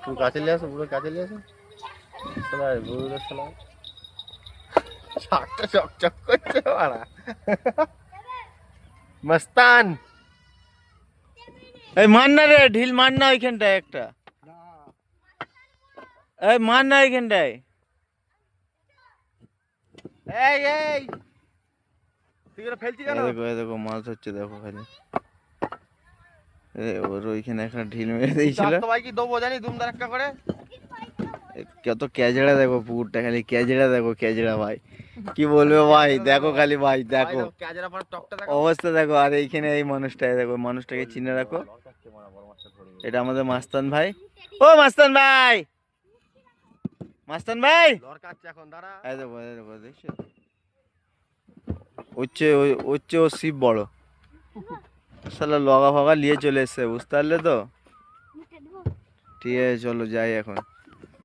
পুরো কাছে নিয়ে আসো, পুরো কাছে নিয়ে আসো। শাকটা চকচক করছে মারা। মস্তান এই মার না রে, ঢিল মার না ওইখানটায় একটা। এই মার না ওইখানটায়। এই এই তুই এটা ফেলছি কেন? দেখো এই দেখো মাছ হচ্ছে, দেখো খালি। ওর ওইখানে একটা ঢিল মেরে দিয়েছিল। ভাই কি দেবো জানি দুমদার একটা করে। কত ক্যাজড়া দেখো পুকুরটা, খালি ক্যাজড়া দেখো, ক্যাজড়া ভাই কি বলবে ভাই, দেখো খালি ভাই, দেখো অবস্থা দেখো। আর এইখানে এই মানুষটাই দেখো, মানুষটাকে চিনে রাখো, এটা আমাদের মাস্তান ভাই। ও মাস্তান ভাই, মাস্তান ভাই, এই দেখো এই দেখো, দেখছো হচ্ছে ও শিব বড় শালা, লগা ফগা নিয়ে চলে এসছে, বুঝতে পারলে তো। ঠিক আছে চলো যাই এখন।